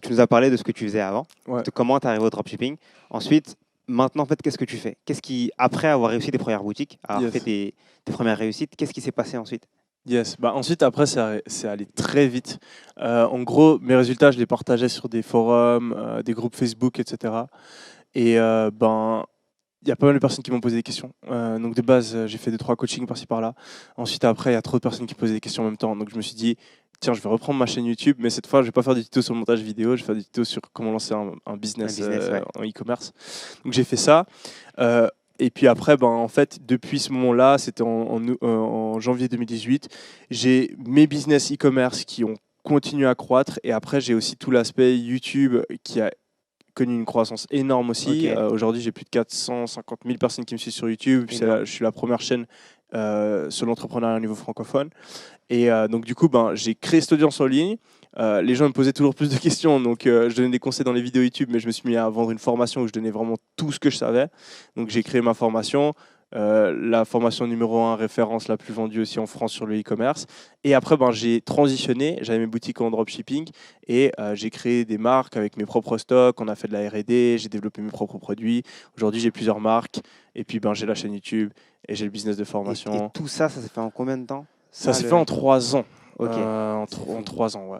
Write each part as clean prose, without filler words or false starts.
Tu nous as parlé de ce que tu faisais avant, Ouais. de comment tu es arrivé au dropshipping. Ensuite, maintenant, en fait, qu'est-ce que tu fais? Après avoir réussi tes premières boutiques, avoir fait Yes. tes premières réussites, qu'est-ce qui s'est passé ensuite? Yes. Bah, ensuite, après, c'est allé très vite. En gros, mes résultats, je les partageais sur des forums, des groupes Facebook, etc. Et ben, il y a pas mal de personnes qui m'ont posé des questions. Donc de base, j'ai fait 2-3 coachings par-ci par-là. Ensuite, après, il y a trop de personnes qui posaient des questions en même temps. Donc je me suis dit, tiens, je vais reprendre ma chaîne YouTube, mais cette fois, je vais pas faire des tutos sur le montage vidéo, je vais faire des tutos sur comment lancer un Un business business, ouais. en e-commerce. Donc j'ai fait ça. Euh, et puis après, ben, en fait, depuis ce moment-là, c'était en janvier 2018, j'ai mes business e-commerce qui ont continué à croître. Et après, j'ai aussi tout l'aspect YouTube qui a connu une croissance énorme aussi. Ok, Aujourd'hui, j'ai plus de 450 000 personnes qui me suivent sur YouTube. énorme. Je suis la première chaîne sur l'entrepreneuriat au niveau francophone. Et donc, du coup, ben, j'ai créé cette audience en ligne. Les gens me posaient toujours plus de questions. Donc, je donnais des conseils dans les vidéos YouTube, mais je me suis mis à vendre une formation où je donnais vraiment tout ce que je savais. Donc, j'ai créé ma formation. La formation numéro 1 référence la plus vendue aussi en France sur le e-commerce. Et après, ben, j'ai transitionné, j'avais mes boutiques en dropshipping et j'ai créé des marques avec mes propres stocks, on a fait de la R&D, j'ai développé mes propres produits. Aujourd'hui, j'ai plusieurs marques et puis ben, j'ai la chaîne YouTube et j'ai le business de Et formation. tout ça, ça s'est fait en combien de temps? Ça s'est fait en 3 ans. Ok. En 3 ans, ouais.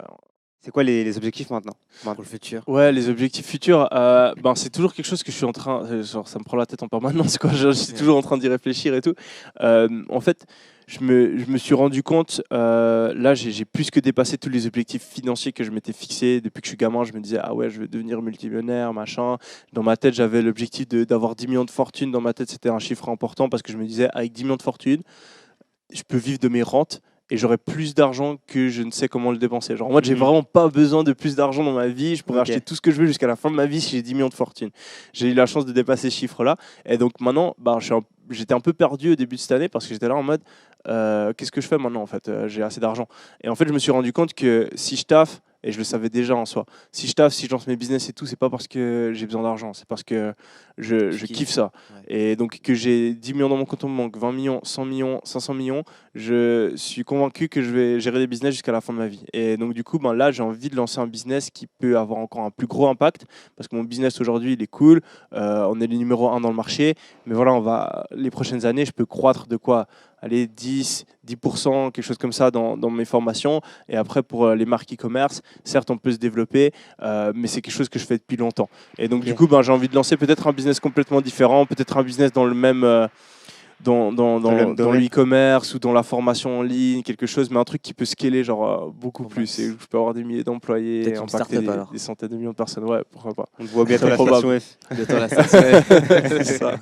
C'est quoi les objectifs maintenant? Pour le futur. Ouais, les objectifs futurs, ben, c'est toujours quelque chose que je suis en train. Genre, ça me prend la tête en permanence, quoi. Je suis toujours en train d'y réfléchir et tout. En fait, je me suis rendu compte, là, j'ai plus que dépassé tous les objectifs financiers que je m'étais fixés. Depuis que je suis gamin, je me disais, ah ouais, je vais devenir multimillionnaire, machin. Dans ma tête, j'avais l'objectif d'avoir 10 millions de fortune. Dans ma tête, c'était un chiffre important parce que je me disais, avec 10 millions de fortune, je peux vivre de mes rentes et j'aurai plus d'argent que je ne sais comment le dépenser. Genre, en mode, j'ai vraiment pas besoin de plus d'argent dans ma vie. Je pourrais Ok. acheter tout ce que je veux jusqu'à la fin de ma vie si j'ai 10 millions de fortune. J'ai eu la chance de dépasser ce chiffre-là. Et donc maintenant, bah, j'étais un peu perdu au début de cette année parce que j'étais là en mode, qu'est-ce que je fais maintenant en fait? J'ai assez d'argent. Et en fait, je me suis rendu compte que si je taffe, et je le savais déjà en soi, si je taffe, si je lance mes business et tout, c'est pas parce que j'ai besoin d'argent, c'est parce que je kiffe ça. Ouais. Et donc que j'ai 10 millions dans mon compte en banque, 20 millions, 100 millions, 500 millions, je suis convaincu que je vais gérer des business jusqu'à la fin de ma vie. Et donc du coup, ben là, j'ai envie de lancer un business qui peut avoir encore un plus gros impact, parce que mon business aujourd'hui, il est cool, on est le numéro 1 dans le marché, mais voilà, les prochaines années, je peux croître de quoi? Allez, 10%, quelque chose comme ça dans mes formations. Et après, pour les marques e-commerce, certes, on peut se développer, mais c'est quelque chose que je fais depuis longtemps. Et donc, du coup, ben, j'ai envie de lancer peut-être un business complètement différent, peut-être un business dans le même, Dans le même dans domaine. l'e-commerce ou dans la formation en ligne, quelque chose, mais un truc qui peut scaler genre, beaucoup plus. max. Et je peux avoir des milliers d'employés, Peut-être une impacter start-up, alors. des centaines de millions de personnes. Ouais, pourquoi pas. On te voit bientôt à Très la station probable. F. Bientôt la station. C'est ça.